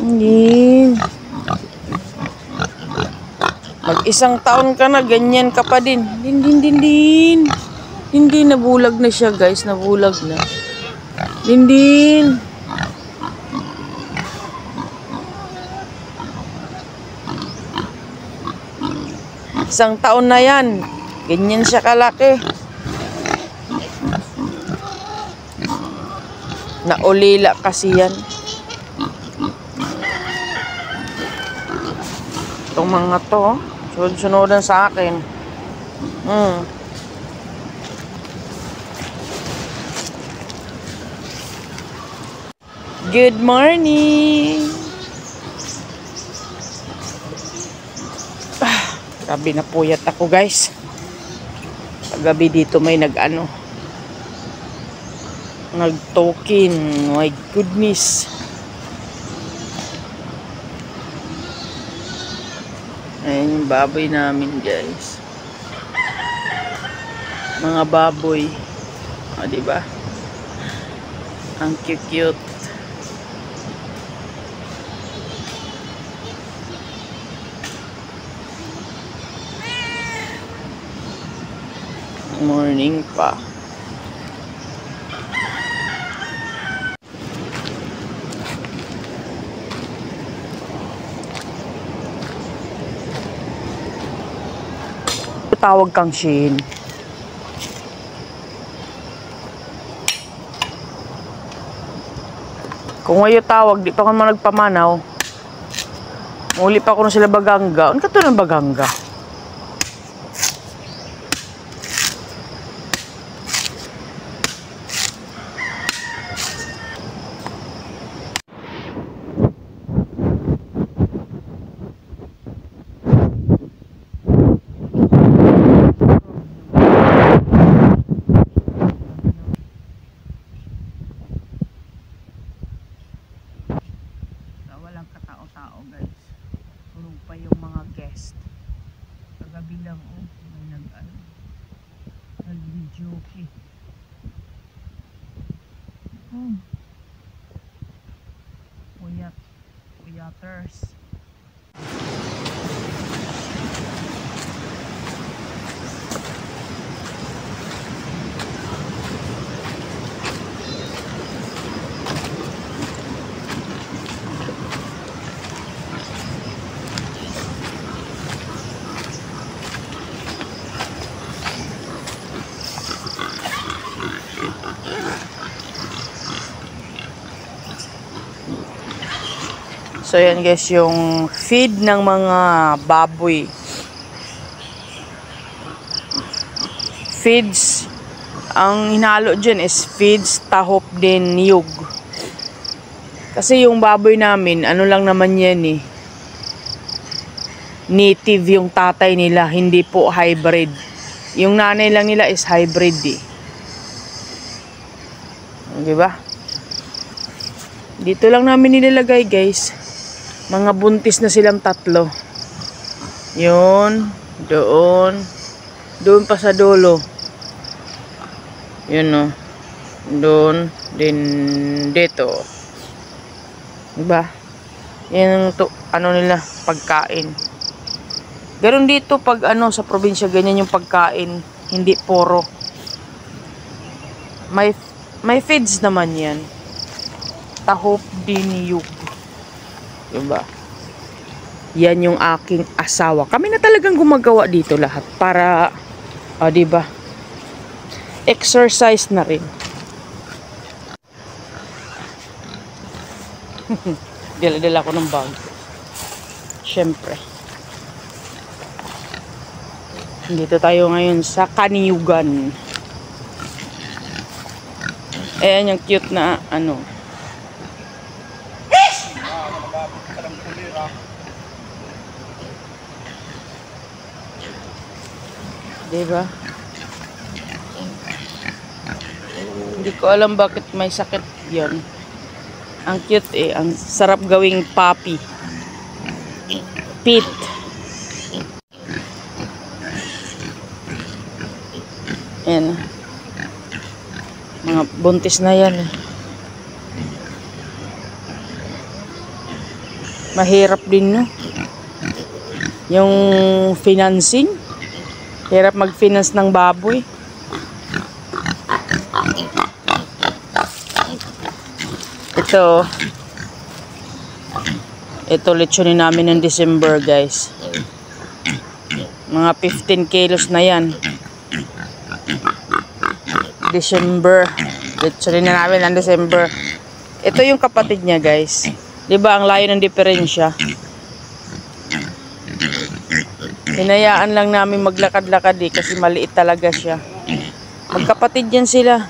Hindi. Mag-isang taon ka na, ganyan ka pa din. Din. Hindi, nabulag na siya, guys. Nabulag na. Din. Isang taon na yan. Ganyan siya kalaki. Naulila kasi yan. Itong mga to, sunod-sunodan sa akin. Good morning! Grabe na puyat ako, guys. Paggabi dito may nag-token. My goodness. Ayan yung baboy namin, guys. Mga baboy. O, diba? Ang cute-cute. Morning pa. Tawag kang Shin. Kung ngayon tawag, di pa ka man nagpamanaw. Muli pa ko na sila bagangga. Ano ka to ng bagangga? Walang katao-tao, guys. Tulog pa yung mga guest. Kagabi lang, may nag-video-okay. Puyaters. So yan, guys, yung feed ng mga baboy. Feeds, ang hinalo dyan is feeds, tahop din, niyog. Kasi yung baboy namin, ano lang naman yan native yung tatay nila, hindi po hybrid. Yung nanay lang nila is hybrid Diba? Dito lang namin nilalagay, guys. Mga buntis na silang tatlo. Yun. Doon. Doon pa sa dulo. Yun Doon. Din dito. Diba? Yan ang nila, pagkain. Ganon dito pag sa probinsya, ganyan yung pagkain. Hindi puro. May feeds naman yan. Tahop din niyog. Diba? Yan yung aking asawa. Kami na talagang gumagawa dito lahat para, diba? Exercise na rin. Dala-dala ko ng bag. Siyempre. Dito tayo ngayon sa Kaniyugan. Ayan yung cute na diba? Hindi ko alam bakit may sakit yan. Ang cute ang sarap gawing puppy. Pit. Ayan. Mga buntis na yan Mahirap din, no? Yung financing. Hirap mag-finance ng baboy. Ito lechonin namin ng December, guys. Mga 15 kilos na yan. December. Lechonin na namin ng December. Ito yung kapatid niya, guys. Diba ang layo ng diferensya? Hinayaan lang namin maglakad-lakad kasi maliit talaga siya. Magkapatid yan sila.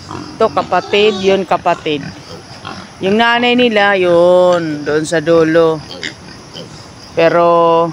Ito kapatid, yun kapatid. Yung nanay nila, yun, doon sa dulo. Pero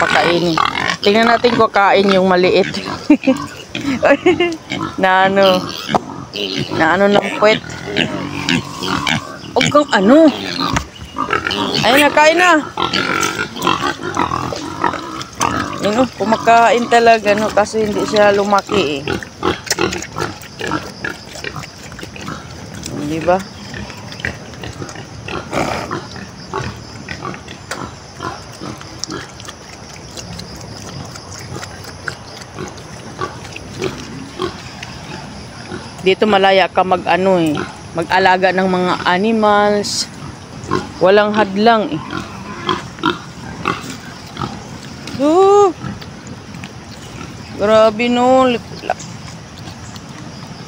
pakainin. Tingnan natin kung kain yung maliit. na ano ng puwet. Huwag kang ano. Ayun na, kain na. Yun, kumakain talaga, no, kasi hindi siya lumaki, eh. Di ba? Dito malaya ka mag-ano, eh, mag-alaga ng mga animals. Walang hadlang, eh. Grabe, no.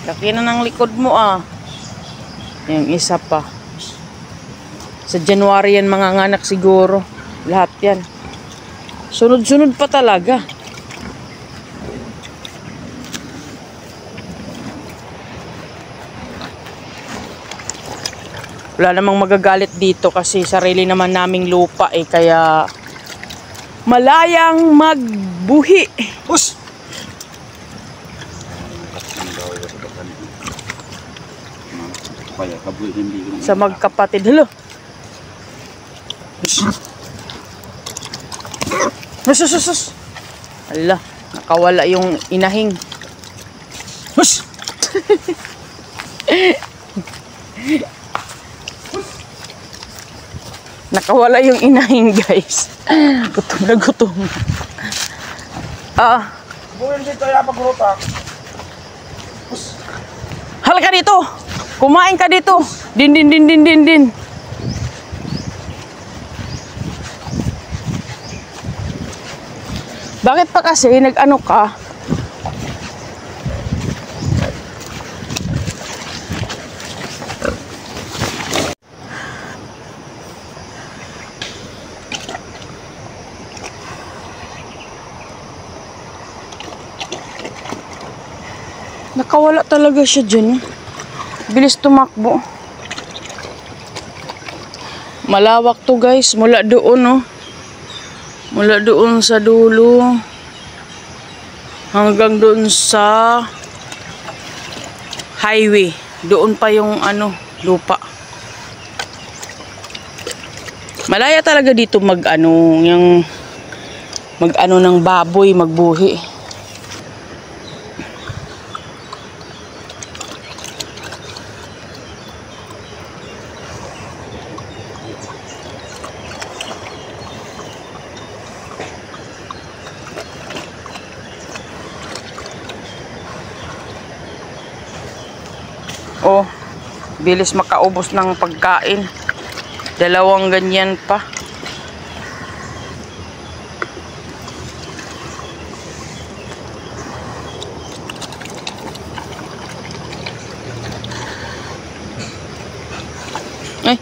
Laki na ng likod mo, ah. Yung isa pa. Sa January yan mga anak siguro. Lahat yan. Sunod-sunod pa talaga. Wala namang magagalit dito kasi sarili naman naming lupa, eh, kaya malayang magbuhi. Push! Sa magkapatid. Hello. Sus. Hala, nakawala yung inahing. Push! Nakawala yung inahing, guys. Gutom na gutom. Buwan dito ya pagrutak. Halika dito. Kumain ka dito. Din. Bakit pa kasi nag-ano ka? Nakawala talaga siya dyan. Bilis tumakbo. Malawak to, guys. Mula doon, oh. Mula doon sa dulo. Hanggang doon sa highway. Doon pa yung ano, lupa. Malaya talaga dito mag-ano, yung mag-ano ng baboy, magbuhi. Oh, bilis makaubos ng pagkain. Dalawang ganyan pa. Ay.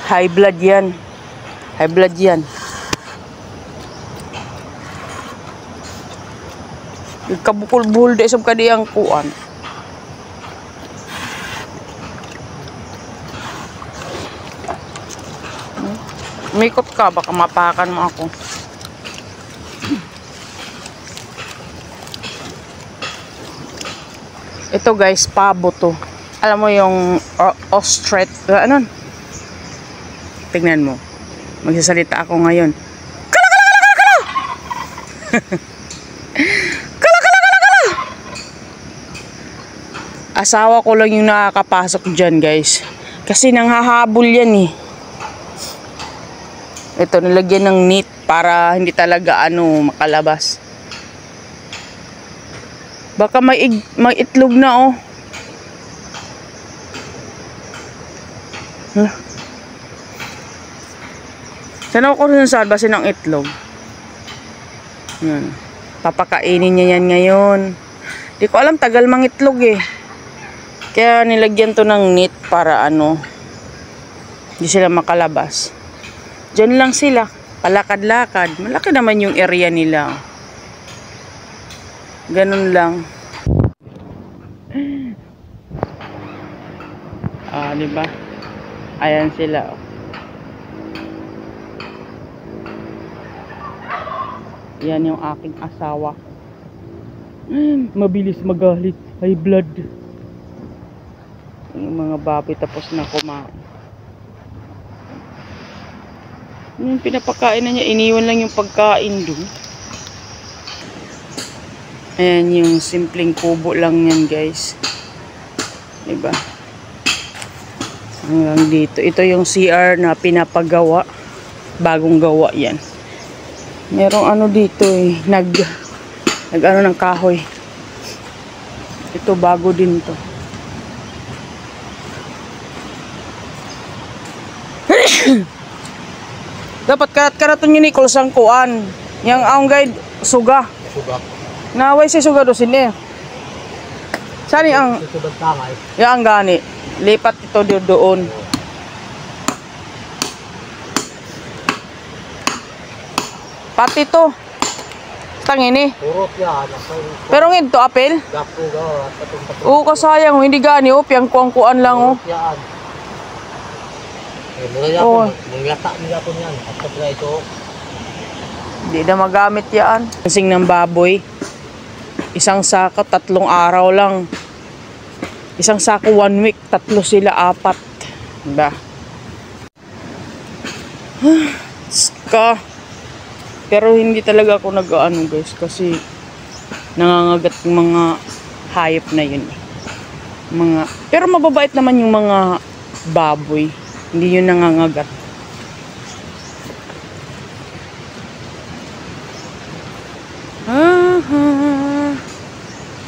High blood yan. High blood yan. Kabukol-buhol de sab kadi ang kuan. Umikot ka, baka mapakan mo ako. Ito guys, pabo to. Alam mo yung ostrich, ano? Tignan mo. Magsasalita ako ngayon. Kala, kala, kala, kala, kala! Kala, kala, kala, kala! Asawa ko lang yung nakakapasok dyan guys. Kasi nanghahabol yan eh. Ito, nilagyan ng net para hindi talaga makalabas. Baka may itlog na oh. Huh? Saan ako kung saan basin ng itlog? Yan. Papakainin niya yan ngayon. Di ko alam, tagal mang itlog eh. Kaya nilagyan to ng net para hindi sila makalabas. Diyan lang sila, palakad-lakad. Malaki naman yung area nila. Ganun lang. Diba? Ayan sila. Yan yung aking asawa. Mabilis magalit. High blood. Yung mga baboy tapos na kumain. Yung pinapakain na niya, iniwan lang yung pagkain doon. Ayan yung simpleng kubo lang yan guys. Diba? Hanggang dito. Ito yung CR na pinapagawa. Bagong gawa yan. Merong dito eh. Nag ng kahoy. Ito bago din to. Dapat karat-karaton yun ni kulsang kuan. Yang aong guide suga. Suga. Naway si suga do sini. Sani ang Suga tangay. yang gani. Lipat ito doon. Pati to. Tangini. Purot yan. Pero ngid to apel. Gapo ga. Oo, kasayang hindi gani yang kuang-kuan lang oh. Yan. Mura yan. Manglata niya po yan. At saka ito. Hindi na magamit yan. Kasing ng baboy. Isang sako, 3 araw lang. Isang sako 1 week, 3 sila, 4. Diba? Ska. Pero hindi talaga ako nag-ano guys. Kasi nangangagat yung mga hayop na yun. Pero mababait naman yung mga baboy. Hindi yun nangangagat.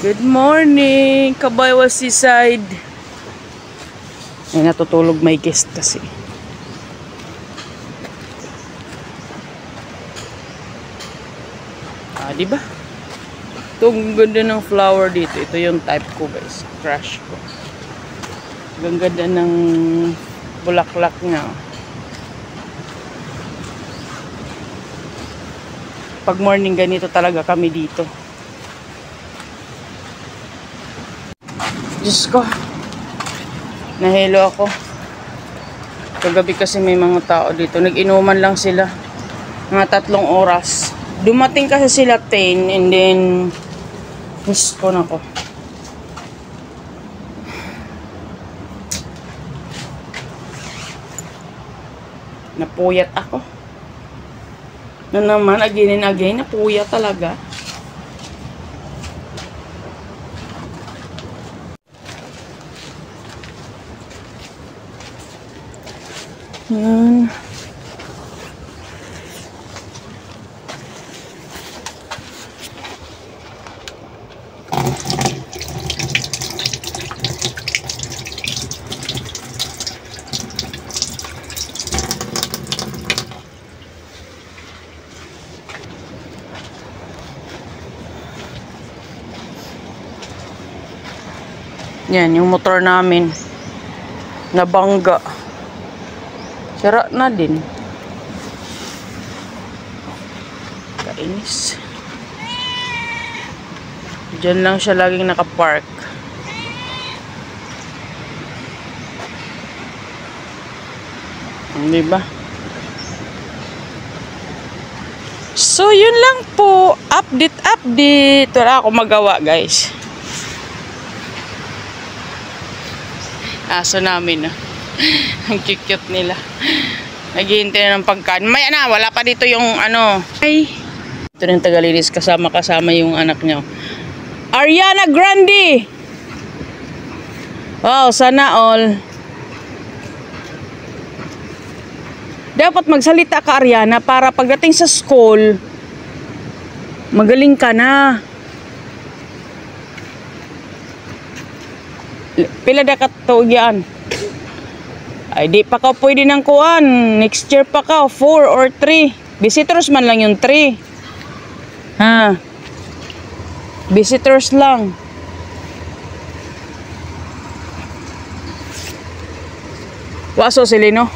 Good morning, Kabaywa Seaside. Ay, natutulog may guest kasi. Diba? Ito, ang ganda ng flower dito. Ito yung type ko guys. Crush ko. Ang ganda ng bulaklak niya. Pag morning ganito talaga kami dito. Diyos ko. Nahilo ako. Kagabi kasi may mga tao dito. Nag-inuman lang sila. Mga 3 oras. Dumating kasi sila 10 and then Diyos ko na ko. Napuyat ako. Na naman, again and again, napuyat talaga. Yan. Yan, yung motor namin. Nabangga. Sira na din. Kainis. Diyan lang siya laging nakapark. Diba? So, yun lang po. Update. Wala akong magawa, guys. Aso namin, ah. Ang cute nila. Naghihintay na ng pagkain. Maya na, wala pa dito yung ano. Ay. Ito ng tagalinis, kasama yung anak niya. Ariana Grande! Wow, sana all. Dapat magsalita ka, Ariana, para pagdating sa school, magaling ka na. Pila da ka tuig yan? Ay, di pa ka pwede ng kuan. Next year pa ka, 4 or 3. Visitors man lang yung 3. Ha? Visitors lang. Waso si Lino.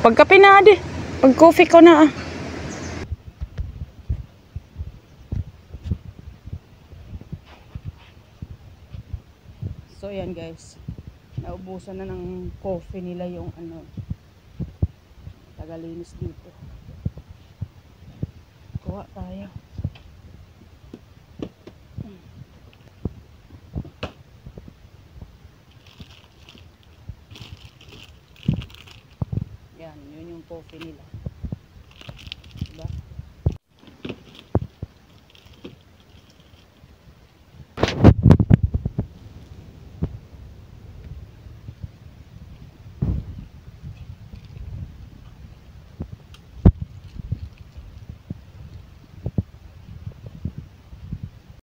Pagkape na adi. Pag coffee ko na ah. So yan guys. Naubusan na ng coffee nila yung ano. Tagalinis dito. Kuha tayo. Yan, yun yung coffee nila.